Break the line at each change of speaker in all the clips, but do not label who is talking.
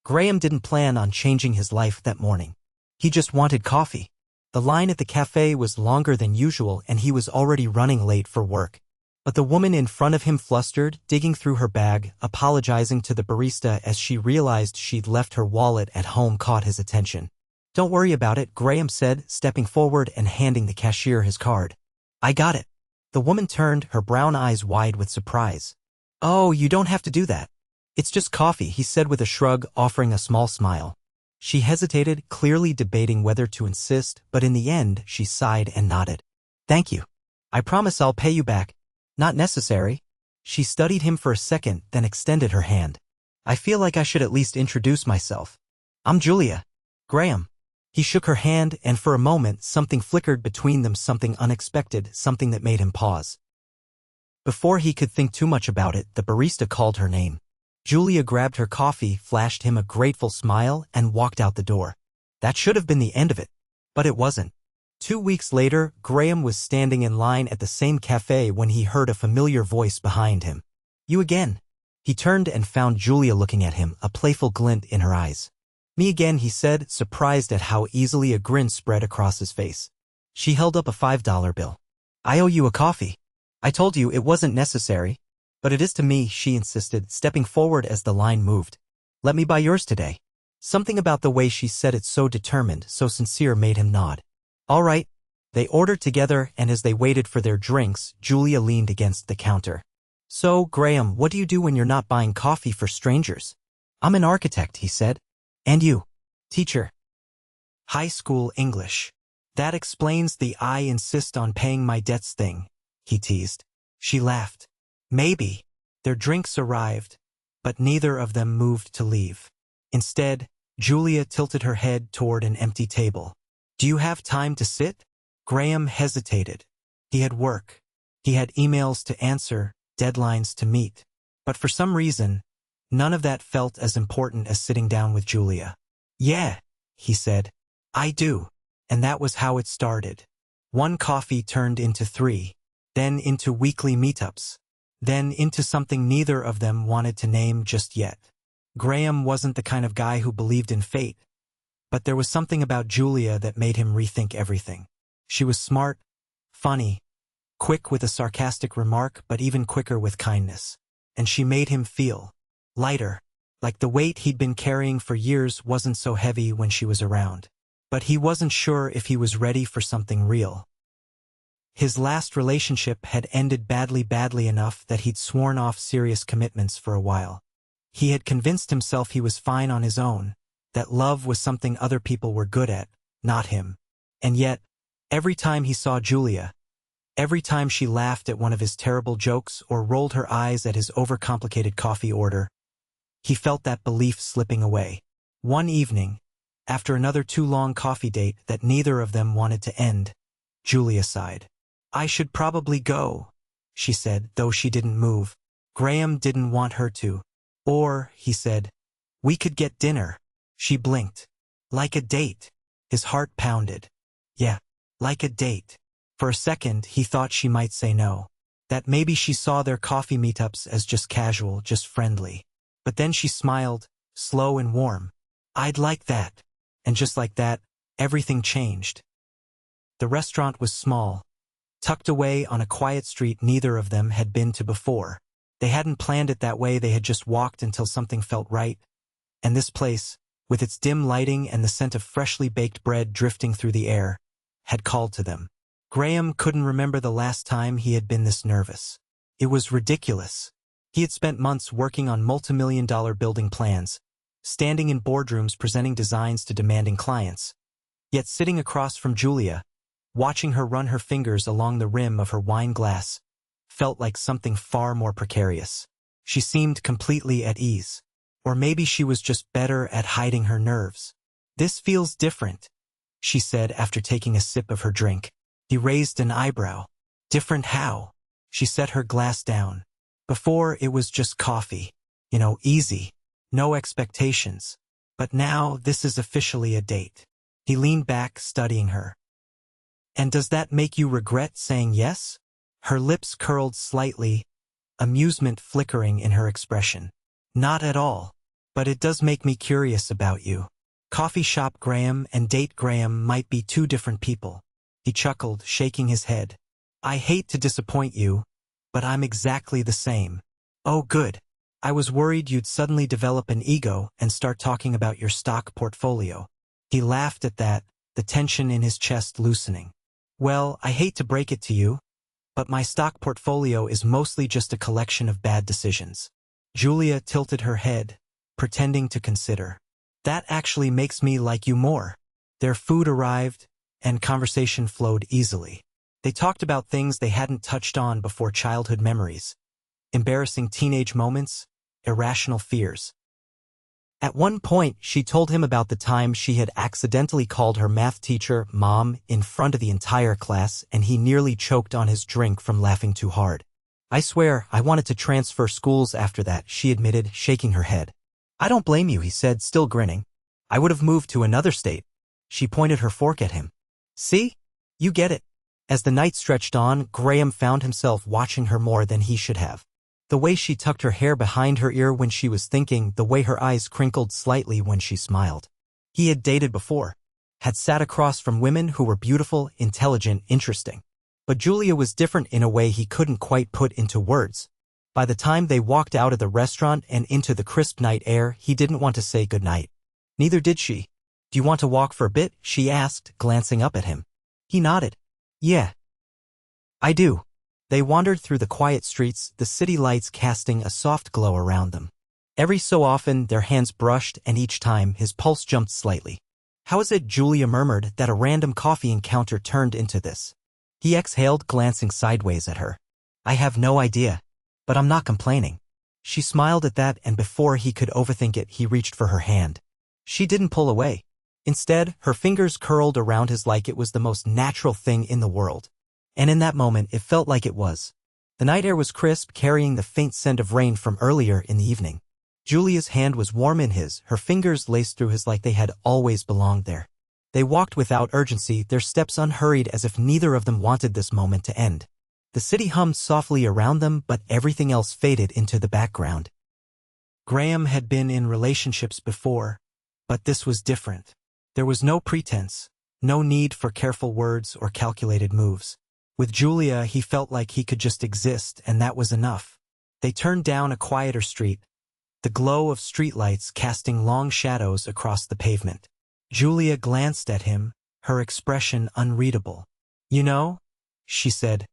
Graham didn't plan on changing his life that morning. He just wanted coffee. The line at the cafe was longer than usual and he was already running late for work. But the woman in front of him flustered, digging through her bag, apologizing to the barista as she realized she'd left her wallet at home caught his attention. "Don't worry about it," Graham said, stepping forward and handing the cashier his card. "I got it." The woman turned, her brown eyes wide with surprise. "Oh, you don't have to do that. It's just coffee," he said with a shrug, offering a small smile. She hesitated, clearly debating whether to insist, but in the end, she sighed and nodded. "Thank you. I promise I'll pay you back." "Not necessary." She studied him for a second, then extended her hand. "I feel like I should at least introduce myself. I'm Julia." "Graham." He shook her hand, and for a moment, something flickered between them, something unexpected, something that made him pause. Before he could think too much about it, the barista called her name. Julia grabbed her coffee, flashed him a grateful smile, and walked out the door. That should have been the end of it. But it wasn't. 2 weeks later, Graham was standing in line at the same cafe when he heard a familiar voice behind him. "You again?" He turned and found Julia looking at him, a playful glint in her eyes. "Me again," he said, surprised at how easily a grin spread across his face. She held up a $5 bill. "I owe you a coffee. I told you it wasn't necessary." "But it is to me," she insisted, stepping forward as the line moved. "Let me buy yours today." Something about the way she said it, so determined, so sincere, made him nod. "All right." They ordered together, and as they waited for their drinks, Julia leaned against the counter. "So, Graham, what do you do when you're not buying coffee for strangers?" "I'm an architect," he said. "And you?" "Teacher. High school English." "That explains the 'I insist on paying my debts' thing," he teased. She laughed. "Maybe." Their drinks arrived, but neither of them moved to leave. Instead, Julia tilted her head toward an empty table. "Do you have time to sit?" Graham hesitated. He had work. He had emails to answer, deadlines to meet. But for some reason, none of that felt as important as sitting down with Julia. "Yeah," he said. "I do." And that was how it started. One coffee turned into 3, then into weekly meetups, then into something neither of them wanted to name just yet. Graham wasn't the kind of guy who believed in fate, but there was something about Julia that made him rethink everything. She was smart, funny, quick with a sarcastic remark, but even quicker with kindness. And she made him feel lighter, like the weight he'd been carrying for years wasn't so heavy when she was around. But he wasn't sure if he was ready for something real. His last relationship had ended badly enough that he'd sworn off serious commitments for a while. He had convinced himself he was fine on his own, that love was something other people were good at, not him. And yet, every time he saw Julia, every time she laughed at one of his terrible jokes or rolled her eyes at his overcomplicated coffee order, he felt that belief slipping away. One evening, after another too-long coffee date that neither of them wanted to end, Julia sighed. "I should probably go," she said, though she didn't move. Graham didn't want her to. "Or," he said, "we could get dinner." She blinked. "Like a date." His heart pounded. Yeah, like a date. For a second, he thought she might say no. That maybe she saw their coffee meetups as just casual, just friendly. But then she smiled, slow and warm. "I'd like that." And just like that, everything changed. The restaurant was small, tucked away on a quiet street neither of them had been to before. They hadn't planned it that way, they had just walked until something felt right. And this place, with its dim lighting and the scent of freshly baked bread drifting through the air, had called to them. Graham couldn't remember the last time he had been this nervous. It was ridiculous. He had spent months working on multimillion-dollar building plans, standing in boardrooms presenting designs to demanding clients. Yet sitting across from Julia, watching her run her fingers along the rim of her wine glass, felt like something far more precarious. She seemed completely at ease. Or maybe she was just better at hiding her nerves. "This feels different," she said after taking a sip of her drink. He raised an eyebrow. "Different how?" She set her glass down. "Before it was just coffee. Easy. No expectations. But now this is officially a date." He leaned back, studying her. "And does that make you regret saying yes?" Her lips curled slightly, amusement flickering in her expression. "Not at all." But it does make me curious about you. Coffee shop Graham and date Graham might be two different people. He chuckled, shaking his head. I hate to disappoint you, but I'm exactly the same. Oh, good. I was worried you'd suddenly develop an ego and start talking about your stock portfolio. He laughed at that, the tension in his chest loosening. Well, I hate to break it to you, but my stock portfolio is mostly just a collection of bad decisions. Julia tilted her head, pretending to consider. That actually makes me like you more. Their food arrived, and conversation flowed easily. They talked about things they hadn't touched on before: childhood memories, embarrassing teenage moments, irrational fears. At one point, she told him about the time she had accidentally called her math teacher Mom in front of the entire class, and he nearly choked on his drink from laughing too hard. I swear, I wanted to transfer schools after that, she admitted, shaking her head. I don't blame you, he said, still grinning. I would have moved to another state. She pointed her fork at him. See? You get it. As the night stretched on, Graham found himself watching her more than he should have. The way she tucked her hair behind her ear when she was thinking, the way her eyes crinkled slightly when she smiled. He had dated before, had sat across from women who were beautiful, intelligent, interesting. But Julia was different in a way he couldn't quite put into words. By the time they walked out of the restaurant and into the crisp night air, he didn't want to say goodnight. Neither did she. Do you want to walk for a bit? She asked, glancing up at him. He nodded. Yeah. I do. They wandered through the quiet streets, the city lights casting a soft glow around them. Every so often, their hands brushed, and each time, his pulse jumped slightly. How is it, Julia murmured, that a random coffee encounter turned into this? He exhaled, glancing sideways at her. I have no idea. But I'm not complaining. She smiled at that, and before he could overthink it, he reached for her hand. She didn't pull away. Instead, her fingers curled around his like it was the most natural thing in the world. And in that moment, it felt like it was. The night air was crisp, carrying the faint scent of rain from earlier in the evening. Julia's hand was warm in his, her fingers laced through his like they had always belonged there. They walked without urgency, their steps unhurried, as if neither of them wanted this moment to end. The city hummed softly around them, but everything else faded into the background. Graham had been in relationships before, but this was different. There was no pretense, no need for careful words or calculated moves. With Julia, he felt like he could just exist, and that was enough. They turned down a quieter street, the glow of streetlights casting long shadows across the pavement. Julia glanced at him, her expression unreadable. You know, she said,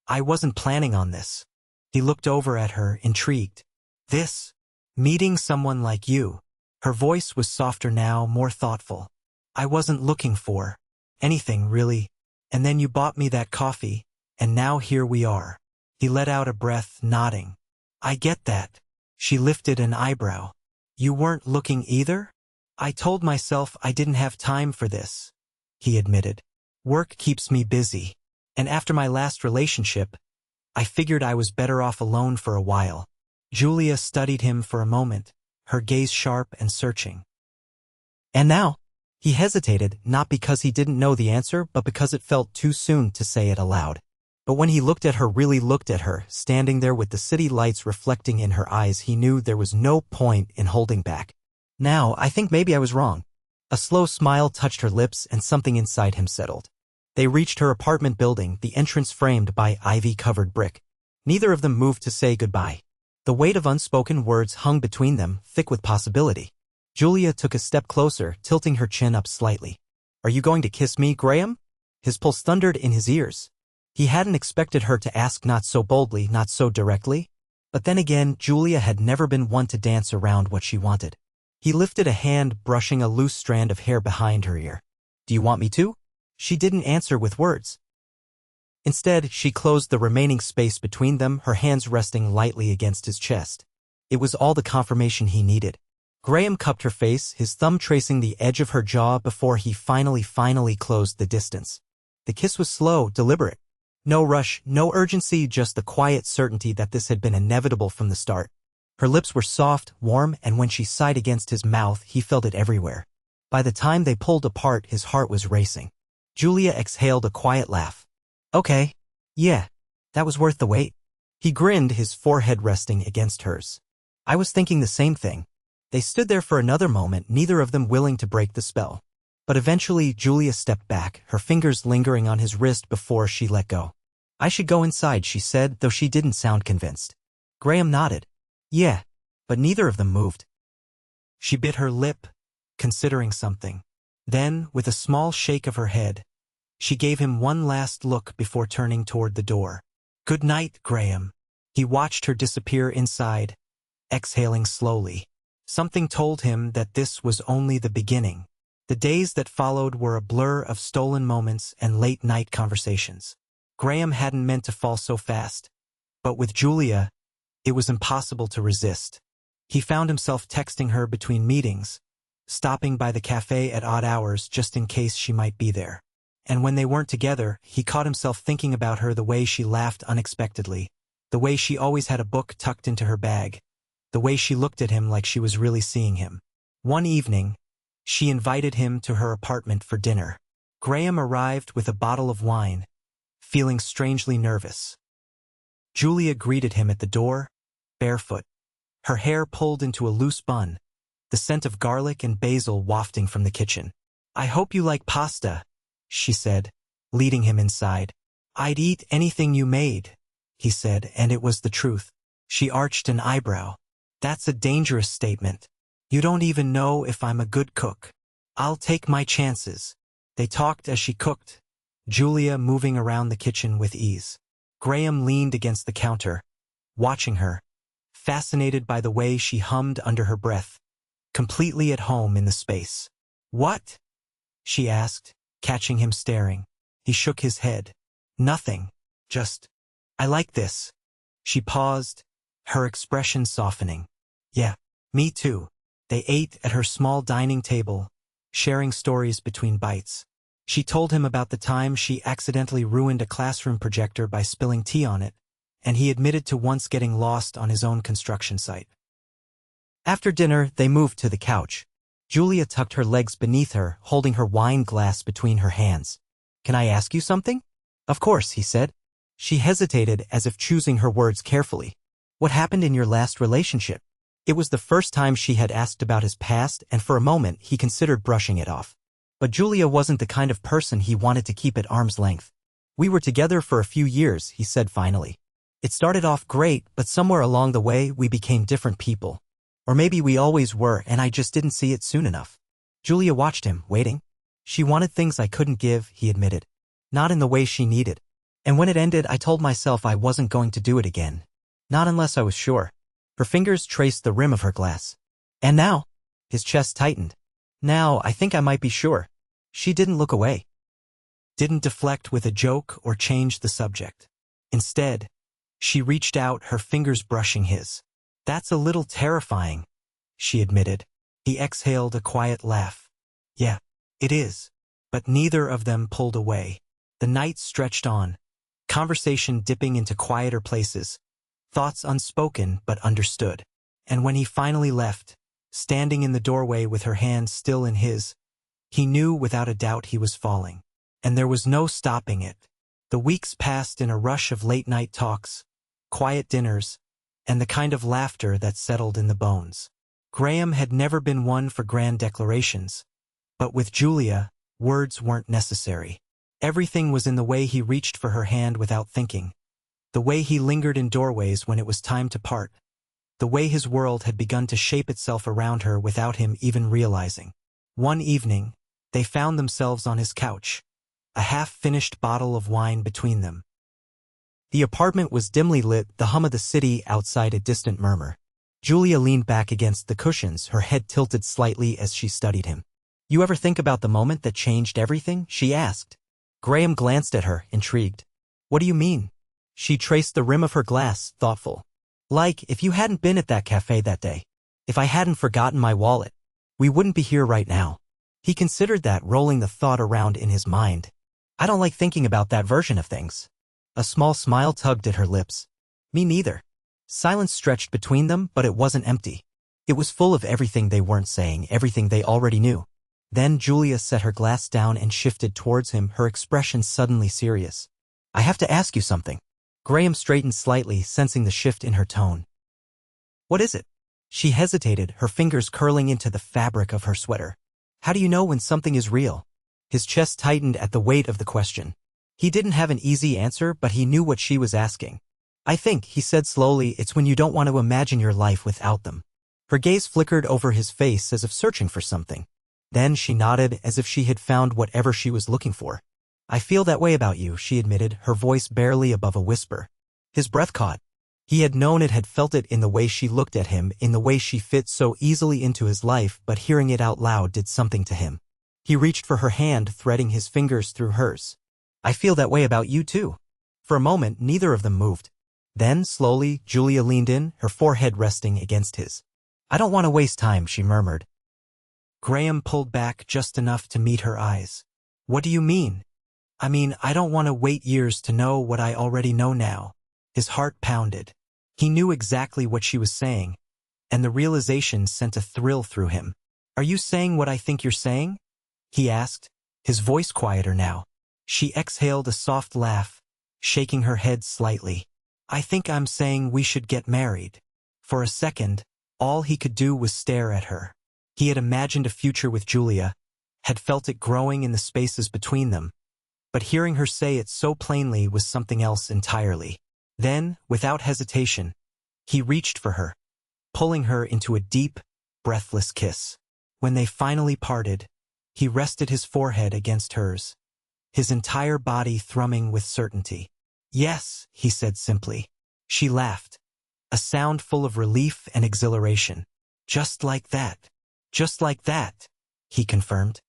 I wasn't planning on this. He looked over at her, intrigued. This? Meeting someone like you. Her voice was softer now, more thoughtful. I wasn't looking for anything, really. And then you bought me that coffee, and now here we are. He let out a breath, nodding. I get that. She lifted an eyebrow. You weren't looking either? I told myself I didn't have time for this, he admitted. Work keeps me busy. And after my last relationship, I figured I was better off alone for a while. Julia studied him for a moment, her gaze sharp and searching. And now? He hesitated, not because he didn't know the answer, but because it felt too soon to say it aloud. But when he looked at her, really looked at her, standing there with the city lights reflecting in her eyes, he knew there was no point in holding back. Now, I think maybe I was wrong. A slow smile touched her lips, and something inside him settled. They reached her apartment building, the entrance framed by ivy-covered brick. Neither of them moved to say goodbye. The weight of unspoken words hung between them, thick with possibility. Julia took a step closer, tilting her chin up slightly. Are you going to kiss me, Graham? His pulse thundered in his ears. He hadn't expected her to ask, not so boldly, not so directly. But then again, Julia had never been one to dance around what she wanted. He lifted a hand, brushing a loose strand of hair behind her ear. Do you want me to? She didn't answer with words. Instead, she closed the remaining space between them, her hands resting lightly against his chest. It was all the confirmation he needed. Graham cupped her face, his thumb tracing the edge of her jaw before he finally closed the distance. The kiss was slow, deliberate. No rush, no urgency, just the quiet certainty that this had been inevitable from the start. Her lips were soft, warm, and when she sighed against his mouth, he felt it everywhere. By the time they pulled apart, his heart was racing. Julia exhaled a quiet laugh. Okay. Yeah. That was worth the wait. He grinned, his forehead resting against hers. I was thinking the same thing. They stood there for another moment, neither of them willing to break the spell. But eventually, Julia stepped back, her fingers lingering on his wrist before she let go. "I should go inside," she said, though she didn't sound convinced. Graham nodded. "Yeah." But neither of them moved. She bit her lip, considering something. Then, with a small shake of her head, she gave him one last look before turning toward the door. "Good night, Graham." He watched her disappear inside, exhaling slowly. Something told him that this was only the beginning. The days that followed were a blur of stolen moments and late-night conversations. Graham hadn't meant to fall so fast, but with Julia, it was impossible to resist. He found himself texting her between meetings, stopping by the cafe at odd hours just in case she might be there. And when they weren't together, he caught himself thinking about her, the way she laughed unexpectedly, the way she always had a book tucked into her bag, the way she looked at him like she was really seeing him. One evening, she invited him to her apartment for dinner. Graham arrived with a bottle of wine, feeling strangely nervous. Julia greeted him at the door, barefoot, her hair pulled into a loose bun, the scent of garlic and basil wafting from the kitchen. "I hope you like pasta," she said, leading him inside. "I'd eat anything you made," he said, and it was the truth. She arched an eyebrow. "That's a dangerous statement. You don't even know if I'm a good cook." "I'll take my chances." They talked as she cooked, Julia moving around the kitchen with ease. Graham leaned against the counter, watching her, fascinated by the way she hummed under her breath, completely at home in the space. "What?" she asked, catching him staring. He shook his head. "Nothing. Just, I like this." She paused, her expression softening. "Yeah, me too." They ate at her small dining table, sharing stories between bites. She told him about the time she accidentally ruined a classroom projector by spilling tea on it, and he admitted to once getting lost on his own construction site. After dinner, they moved to the couch. Julia tucked her legs beneath her, holding her wine glass between her hands. "Can I ask you something?" "Of course," he said. She hesitated, as if choosing her words carefully. "What happened in your last relationship?" It was the first time she had asked about his past, and for a moment he considered brushing it off. But Julia wasn't the kind of person he wanted to keep at arm's length. "We were together for a few years," he said finally. "It started off great, but somewhere along the way we became different people. Or maybe we always were, and I just didn't see it soon enough." Julia watched him, waiting. "She wanted things I couldn't give," he admitted. "Not in the way she needed. And when it ended, I told myself I wasn't going to do it again. Not unless I was sure." Her fingers traced the rim of her glass. "And now?" His chest tightened. "Now, I think I might be sure." She didn't look away, didn't deflect with a joke or change the subject. Instead, she reached out, her fingers brushing his. "That's a little terrifying," she admitted. He exhaled a quiet laugh. "Yeah, it is." But neither of them pulled away. The night stretched on, conversation dipping into quieter places, thoughts unspoken but understood. And when he finally left, standing in the doorway with her hand still in his, he knew without a doubt he was falling. And there was no stopping it. The weeks passed in a rush of late-night talks, quiet dinners, and the kind of laughter that settled in the bones. Graham had never been one for grand declarations, but with Julia, words weren't necessary. Everything was in the way he reached for her hand without thinking, the way he lingered in doorways when it was time to part, the way his world had begun to shape itself around her without him even realizing. One evening, they found themselves on his couch, a half-finished bottle of wine between them. The apartment was dimly lit, the hum of the city outside a distant murmur. Julia leaned back against the cushions, her head tilted slightly as she studied him. "You ever think about the moment that changed everything?" she asked. Graham glanced at her, intrigued. "What do you mean?" She traced the rim of her glass, thoughtful. "Like, if you hadn't been at that cafe that day. If I hadn't forgotten my wallet. We wouldn't be here right now." He considered that, rolling the thought around in his mind. "I don't like thinking about that version of things." A small smile tugged at her lips. "Me neither." Silence stretched between them, but it wasn't empty. It was full of everything they weren't saying, everything they already knew. Then Julia set her glass down and shifted towards him, her expression suddenly serious. "I have to ask you something." Graham straightened slightly, sensing the shift in her tone. "What is it?" She hesitated, her fingers curling into the fabric of her sweater. How do you know when something is real? His chest tightened at the weight of the question. He didn't have an easy answer, but he knew what she was asking. I think, he said slowly, it's when you don't want to imagine your life without them. Her gaze flickered over his face as if searching for something. Then she nodded as if she had found whatever she was looking for. I feel that way about you, she admitted, her voice barely above a whisper. His breath caught. He had known it, had felt it in the way she looked at him, in the way she fit so easily into his life, but hearing it out loud did something to him. He reached for her hand, threading his fingers through hers. I feel that way about you too. For a moment, neither of them moved. Then, slowly, Julia leaned in, her forehead resting against his. I don't want to waste time, she murmured. Graham pulled back just enough to meet her eyes. What do you mean? I mean, I don't want to wait years to know what I already know now. His heart pounded. He knew exactly what she was saying, and the realization sent a thrill through him. Are you saying what I think you're saying? He asked, his voice quieter now. She exhaled a soft laugh, shaking her head slightly. I think I'm saying we should get married. For a second, all he could do was stare at her. He had imagined a future with Julia, had felt it growing in the spaces between them, but hearing her say it so plainly was something else entirely. Then, without hesitation, he reached for her, pulling her into a deep, breathless kiss. When they finally parted, he rested his forehead against hers, his entire body thrumming with certainty. Yes, he said simply. She laughed, a sound full of relief and exhilaration. Just like that. Just like that, he confirmed.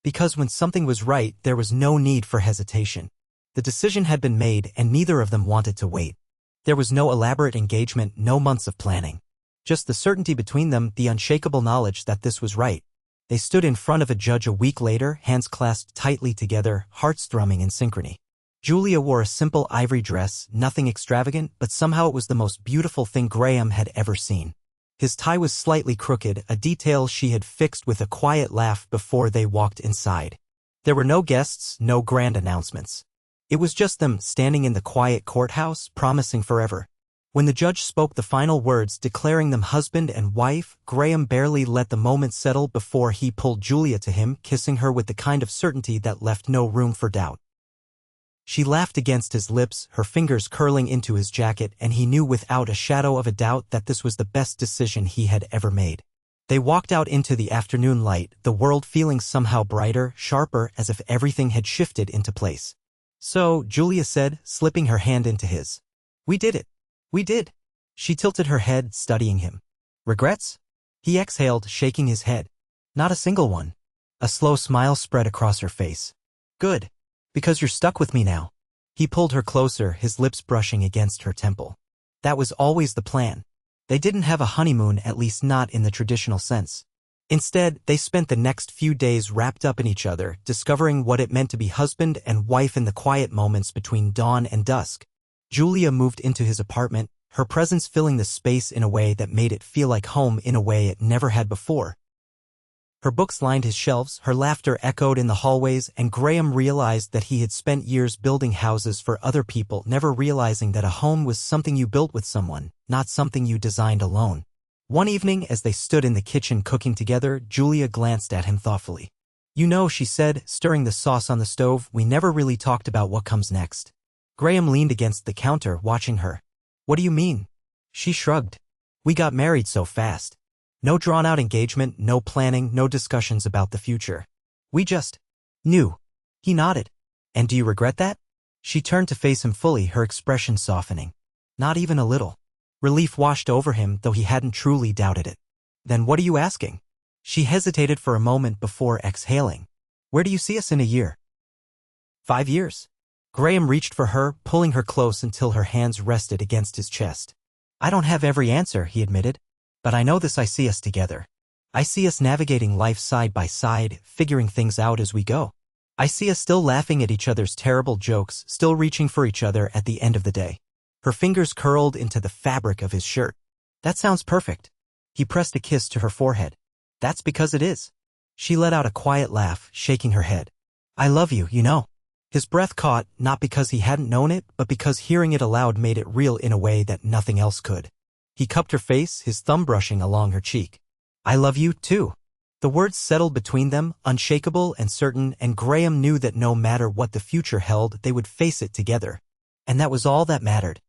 Because when something was right, there was no need for hesitation. The decision had been made, and neither of them wanted to wait. There was no elaborate engagement, no months of planning. Just the certainty between them, the unshakable knowledge that this was right. They stood in front of a judge a week later, hands clasped tightly together, hearts thrumming in synchrony. Julia wore a simple ivory dress, nothing extravagant, but somehow it was the most beautiful thing Graham had ever seen. His tie was slightly crooked, a detail she had fixed with a quiet laugh before they walked inside. There were no guests, no grand announcements. It was just them, standing in the quiet courthouse, promising forever. When the judge spoke the final words declaring them husband and wife, Graham barely let the moment settle before he pulled Julia to him, kissing her with the kind of certainty that left no room for doubt. She laughed against his lips, her fingers curling into his jacket, and he knew without a shadow of a doubt that this was the best decision he had ever made. They walked out into the afternoon light, the world feeling somehow brighter, sharper, as if everything had shifted into place. So, Julia said, slipping her hand into his. We did it. We did. She tilted her head, studying him. Regrets? He exhaled, shaking his head. Not a single one. A slow smile spread across her face. Good. Because you're stuck with me now. He pulled her closer, his lips brushing against her temple. That was always the plan. They didn't have a honeymoon, at least not in the traditional sense. Instead, they spent the next few days wrapped up in each other, discovering what it meant to be husband and wife in the quiet moments between dawn and dusk. Julia moved into his apartment, her presence filling the space in a way that made it feel like home in a way it never had before. Her books lined his shelves, her laughter echoed in the hallways, and Graham realized that he had spent years building houses for other people, never realizing that a home was something you built with someone, not something you designed alone. One evening, as they stood in the kitchen cooking together, Julia glanced at him thoughtfully. You know, she said, stirring the sauce on the stove, we never really talked about what comes next. Graham leaned against the counter, watching her. What do you mean? She shrugged. We got married so fast. No drawn-out engagement, no planning, no discussions about the future. We just knew. He nodded. And do you regret that? She turned to face him fully, her expression softening. Not even a little. Relief washed over him, though he hadn't truly doubted it. Then what are you asking? She hesitated for a moment before exhaling. Where do you see us in a year? 5 years. Graham reached for her, pulling her close until her hands rested against his chest. I don't have every answer, he admitted. But I know this, I see us together. I see us navigating life side by side, figuring things out as we go. I see us still laughing at each other's terrible jokes, still reaching for each other at the end of the day. Her fingers curled into the fabric of his shirt. That sounds perfect. He pressed a kiss to her forehead. That's because it is. She let out a quiet laugh, shaking her head. I love you, you know. His breath caught, not because he hadn't known it, but because hearing it aloud made it real in a way that nothing else could. He cupped her face, his thumb brushing along her cheek. "I love you, too." The words settled between them, unshakable and certain, and Graham knew that no matter what the future held, they would face it together. And that was all that mattered.